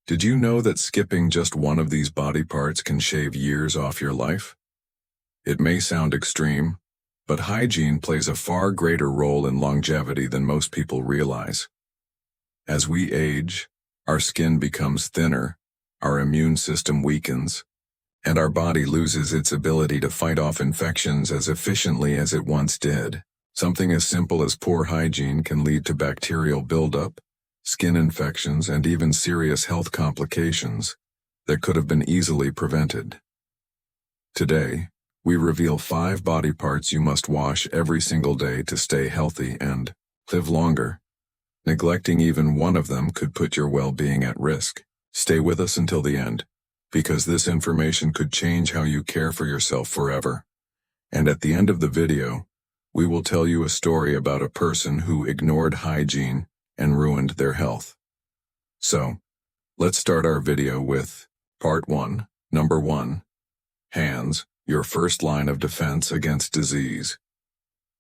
Did you know that skipping just one of these body parts can shave years off your life? It may sound extreme, but hygiene plays a far greater role in longevity than most people realize. As we age, our skin becomes thinner, our immune system weakens, and our body loses its ability to fight off infections as efficiently as it once did. Something as simple as poor hygiene can lead to bacterial buildup, skin infections, and even serious health complications that could have been easily prevented. Today, we reveal 5 body parts you must wash every single day to stay healthy and live longer. Neglecting even one of them could put your well-being at risk. Stay with us until the end, because this information could change how you care for yourself forever. And at the end of the video, we will tell you a story about a person who ignored hygiene and ruined their health. So, let's start our video with Part 1, Number 1. Hands, your first line of defense against disease.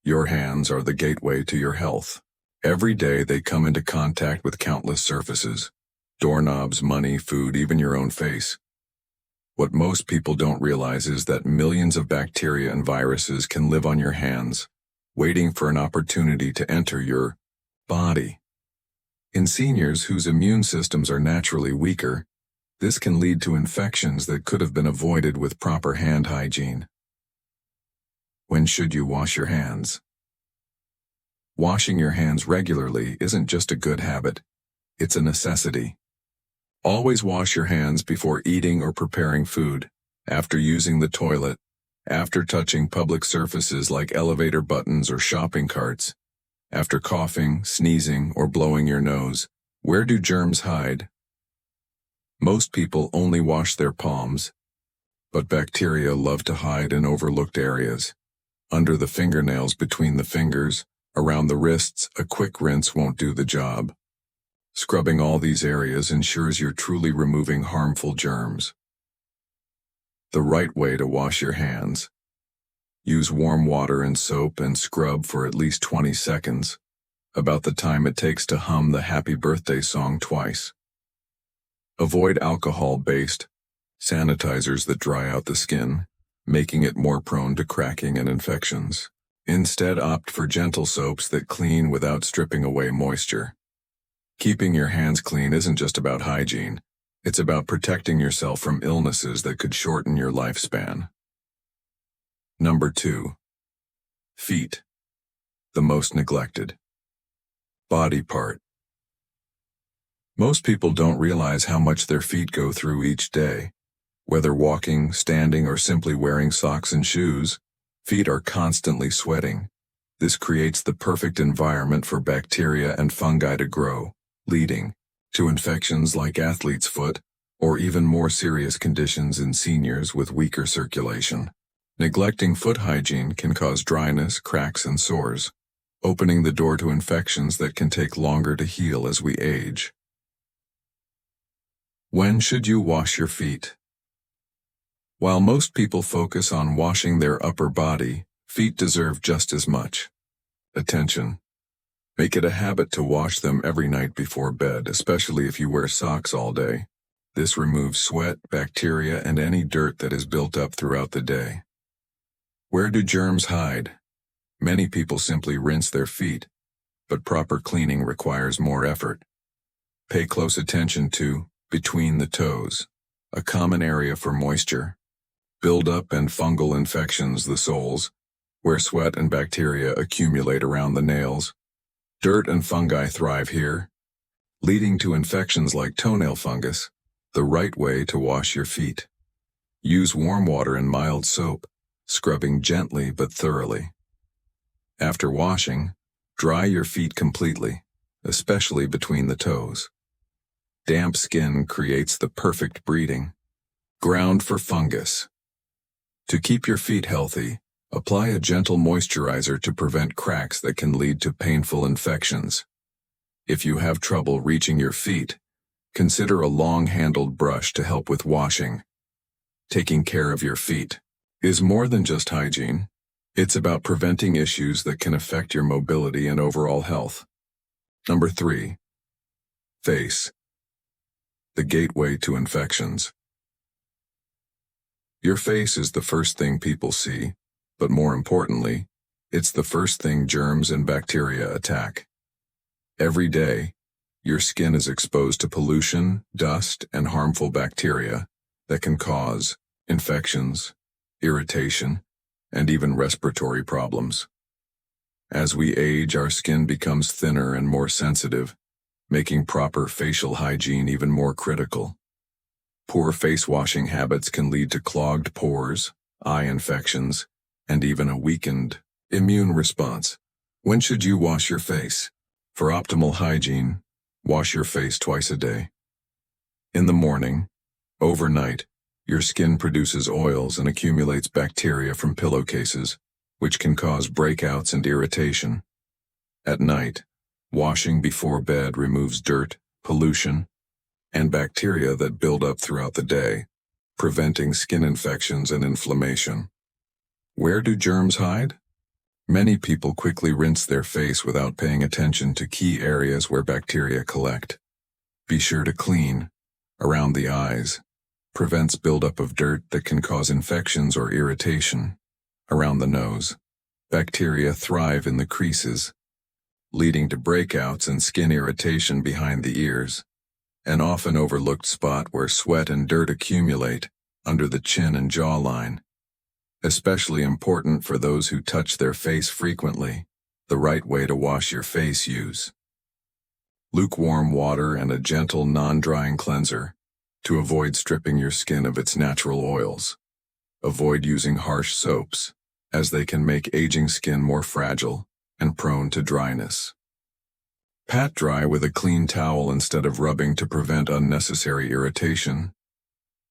Your hands are the gateway to your health. Every day they come into contact with countless surfaces: doorknobs, money, food, even your own face. What most people don't realize is that millions of bacteria and viruses can live on your hands, waiting for an opportunity to enter your body. In seniors whose immune systems are naturally weaker, this can lead to infections that could have been avoided with proper hand hygiene. When should you wash your hands? Washing your hands regularly isn't just a good habit, it's a necessity. Always wash your hands before eating or preparing food, after using the toilet, after touching public surfaces like elevator buttons or shopping carts, after coughing, sneezing, or blowing your nose. Where do germs hide? Most people only wash their palms, but bacteria love to hide in overlooked areas. Under the fingernails, between the fingers, around the wrists, a quick rinse won't do the job. Scrubbing all these areas ensures you're truly removing harmful germs. The right way to wash your hands. Use warm water and soap and scrub for at least 20 seconds, about the time it takes to hum the Happy Birthday song twice. Avoid alcohol-based sanitizers that dry out the skin, making it more prone to cracking and infections. Instead, opt for gentle soaps that clean without stripping away moisture. Keeping your hands clean isn't just about hygiene, it's about protecting yourself from illnesses that could shorten your lifespan. Number 2. Feet. The most neglected body part. Most people don't realize how much their feet go through each day. Whether walking, standing, or simply wearing socks and shoes, feet are constantly sweating. This creates the perfect environment for bacteria and fungi to grow, leading to infections like athlete's foot, or even more serious conditions in seniors with weaker circulation. Neglecting foot hygiene can cause dryness, cracks, and sores, opening the door to infections that can take longer to heal as we age. When should you wash your feet? While most people focus on washing their upper body, feet deserve just as much attention. Make it a habit to wash them every night before bed, especially if you wear socks all day. This removes sweat, bacteria, and any dirt that is built up throughout the day. Where do germs hide? Many people simply rinse their feet, but proper cleaning requires more effort. Pay close attention to between the toes, a common area for moisture, buildup and fungal infections, the soles, where sweat and bacteria accumulate around the nails. Dirt and fungi thrive here, leading to infections like toenail fungus. The right way to wash your feet. Use warm water and mild soap, scrubbing gently but thoroughly. After washing, dry your feet completely, especially between the toes. Damp skin creates the perfect breeding ground for fungus. To keep your feet healthy, apply a gentle moisturizer to prevent cracks that can lead to painful infections. If you have trouble reaching your feet, consider a long-handled brush to help with washing. Taking care of your feet is more than just hygiene. It's about preventing issues that can affect your mobility and overall health. Number 3. Face. the gateway to infections. Your face is the first thing people see, but more importantly, it's the first thing germs and bacteria attack. Every day, your skin is exposed to pollution, dust, and harmful bacteria that can cause infections, irritation, and even respiratory problems. As we age, our skin becomes thinner and more sensitive, making proper facial hygiene even more critical. Poor face washing habits can lead to clogged pores, eye infections, and even a weakened immune response. When should you wash your face? For optimal hygiene, wash your face twice a day. In the morning, overnight, your skin produces oils and accumulates bacteria from pillowcases, which can cause breakouts and irritation. At night, washing before bed removes dirt, pollution, and bacteria that build up throughout the day, preventing skin infections and inflammation. Where do germs hide? Many people quickly rinse their face without paying attention to key areas where bacteria collect. Be sure to clean around the eyes. Prevents buildup of dirt that can cause infections or irritation. Around the nose, bacteria thrive in the creases, leading to breakouts and skin irritation behind the ears. An often overlooked spot where sweat and dirt accumulate, under the chin and jawline. Especially important for those who touch their face frequently. The right way to wash your face: use lukewarm water and a gentle non-drying cleanser to avoid stripping your skin of its natural oils. Avoid using harsh soaps, as they can make aging skin more fragile and prone to dryness. Pat dry with a clean towel instead of rubbing to prevent unnecessary irritation.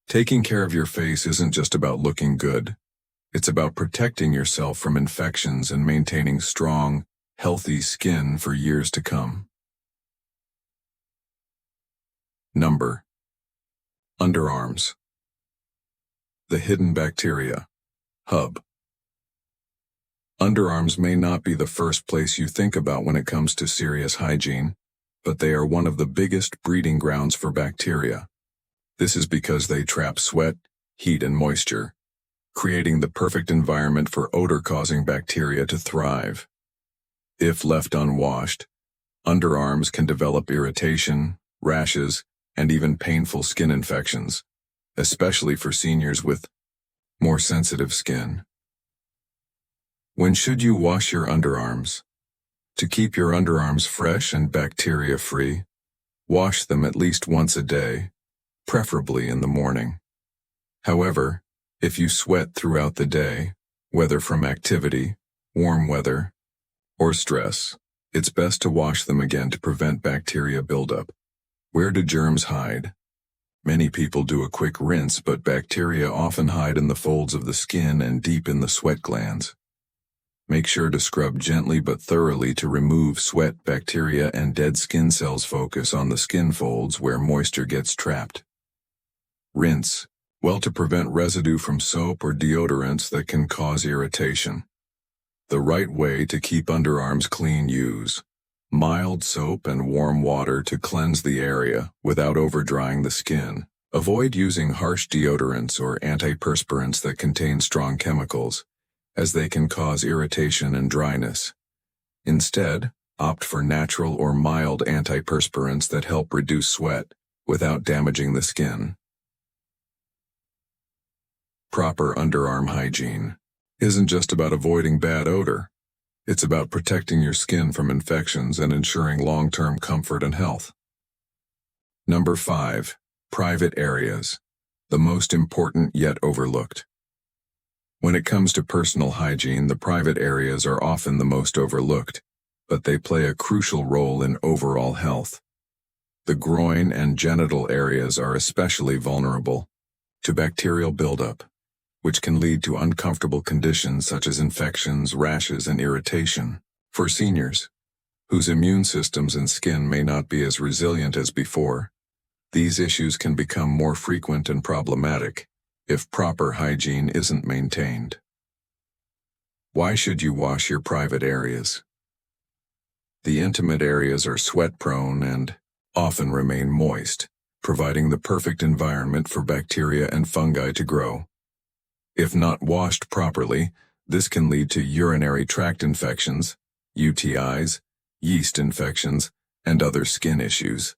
Taking care of your face isn't just about looking good. It's about protecting yourself from infections and maintaining strong, healthy skin for years to come. Number: underarms. The hidden bacteria. Hub. Underarms may not be the first place you think about when it comes to serious hygiene, but they are one of the biggest breeding grounds for bacteria. This is because they trap sweat, heat, and moisture, creating the perfect environment for odor-causing bacteria to thrive. If left unwashed, underarms can develop irritation, rashes, and even painful skin infections, especially for seniors with more sensitive skin. When should you wash your underarms? To keep your underarms fresh and bacteria-free, wash them at least once a day, preferably in the morning. However, if you sweat throughout the day, whether from activity, warm weather, or stress, it's best to wash them again to prevent bacteria buildup. Where do germs hide? Many people do a quick rinse, but bacteria often hide in the folds of the skin and deep in the sweat glands. Make sure to scrub gently but thoroughly to remove sweat, bacteria, and dead skin cells. Focus on the skin folds where moisture gets trapped. Rinse well to prevent residue from soap or deodorants that can cause irritation. The right way to keep underarms clean: use mild soap and warm water to cleanse the area without overdrying the skin. Avoid using harsh deodorants or antiperspirants that contain strong chemicals, as they can cause irritation and dryness. Instead, opt for natural or mild antiperspirants that help reduce sweat without damaging the skin. Proper underarm hygiene isn't just about avoiding bad odor. It's about protecting your skin from infections and ensuring long-term comfort and health. Number 5. Private areas. The most important yet overlooked. When it comes to personal hygiene, the private areas are often the most overlooked, but they play a crucial role in overall health. The groin and genital areas are especially vulnerable to bacterial buildup, which can lead to uncomfortable conditions such as infections, rashes, and irritation. For seniors, whose immune systems and skin may not be as resilient as before, these issues can become more frequent and problematic if proper hygiene isn't maintained. Why should you wash your private areas? The intimate areas are sweat-prone and often remain moist, providing the perfect environment for bacteria and fungi to grow. If not washed properly, this can lead to urinary tract infections, UTIs, yeast infections, and other skin issues.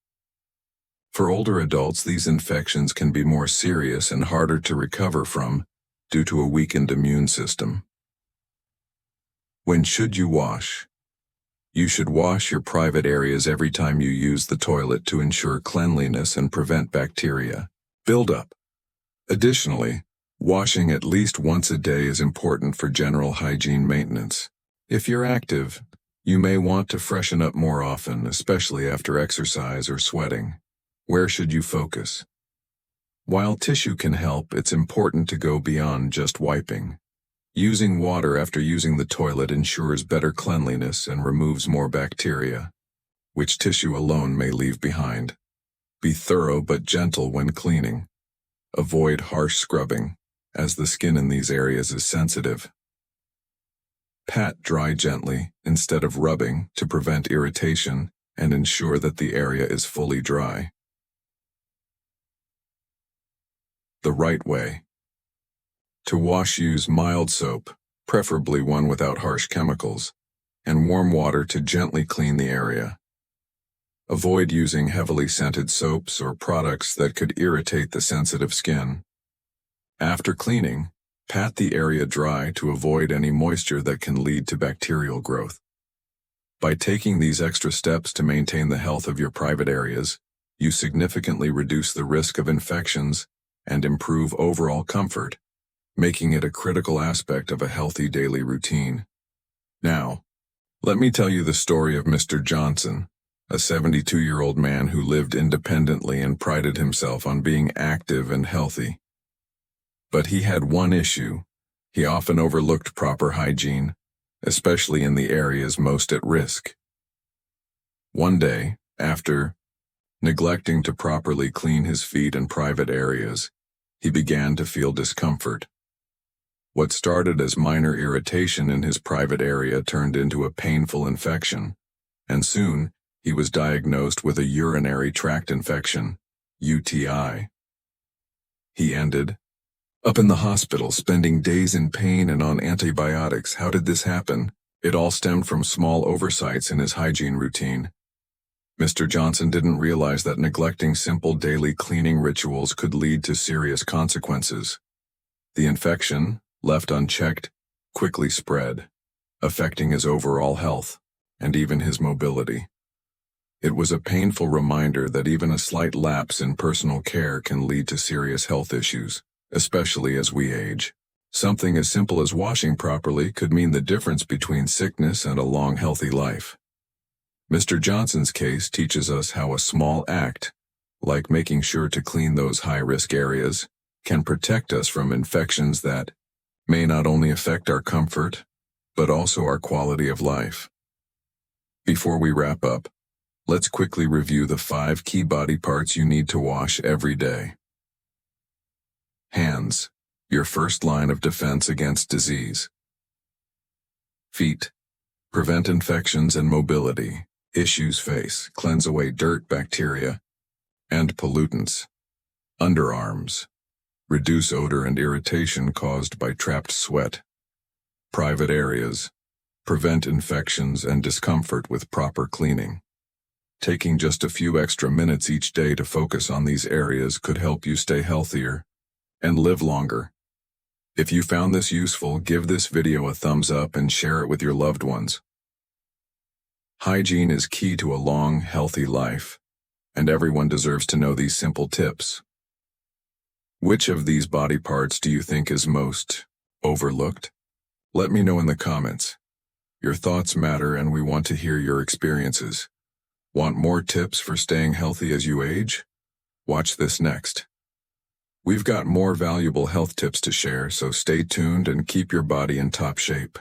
For older adults, these infections can be more serious and harder to recover from due to a weakened immune system. When should you wash? You should wash your private areas every time you use the toilet to ensure cleanliness and prevent bacteria buildup. Additionally, washing at least once a day is important for general hygiene maintenance. If you're active, you may want to freshen up more often, especially after exercise or sweating. Where should you focus? While tissue can help, it's important to go beyond just wiping. Using water after using the toilet ensures better cleanliness and removes more bacteria, which tissue alone may leave behind. Be thorough but gentle when cleaning. Avoid harsh scrubbing, as the skin in these areas is sensitive. Pat dry gently instead of rubbing to prevent irritation and ensure that the area is fully dry. The right way. To wash, use mild soap, preferably one without harsh chemicals, and warm water to gently clean the area. Avoid using heavily scented soaps or products that could irritate the sensitive skin. After cleaning, pat the area dry to avoid any moisture that can lead to bacterial growth. By taking these extra steps to maintain the health of your private areas, you significantly reduce the risk of infections and improve overall comfort, making it a critical aspect of a healthy daily routine. Now, let me tell you the story of Mr. Johnson, a 72-year-old man who lived independently and prided himself on being active and healthy. But he had one issue. He often overlooked proper hygiene, especially in the areas most at risk. One day, after neglecting to properly clean his feet and private areas, he began to feel discomfort. What started as minor irritation in his private area turned into a painful infection, and soon he was diagnosed with a urinary tract infection, UTI. He ended up in the hospital, spending days in pain and on antibiotics. How did this happen? It all stemmed from small oversights in his hygiene routine. Mr. Johnson didn't realize that neglecting simple daily cleaning rituals could lead to serious consequences. The infection, left unchecked, quickly spread, affecting his overall health and even his mobility. It was a painful reminder that even a slight lapse in personal care can lead to serious health issues, especially as we age. Something as simple as washing properly could mean the difference between sickness and a long, healthy life. Mr. Johnson's case teaches us how a small act, like making sure to clean those high-risk areas, can protect us from infections that may not only affect our comfort, but also our quality of life. Before we wrap up, let's quickly review the 5 key body parts you need to wash every day. Hands, your first line of defense against disease. Feet, prevent infections and mobility issues. Face, cleanse away dirt, bacteria, and pollutants. Underarms, reduce odor and irritation caused by trapped sweat. Private areas, prevent infections and discomfort with proper cleaning. Taking just a few extra minutes each day to focus on these areas could help you stay healthier and live longer. If you found this useful, give this video a thumbs up and share it with your loved ones. Hygiene is key to a long, healthy life, and everyone deserves to know these simple tips. Which of these body parts do you think is most overlooked? Let me know in the comments. Your thoughts matter and we want to hear your experiences. Want more tips for staying healthy as you age? Watch this next. We've got more valuable health tips to share, so stay tuned and keep your body in top shape.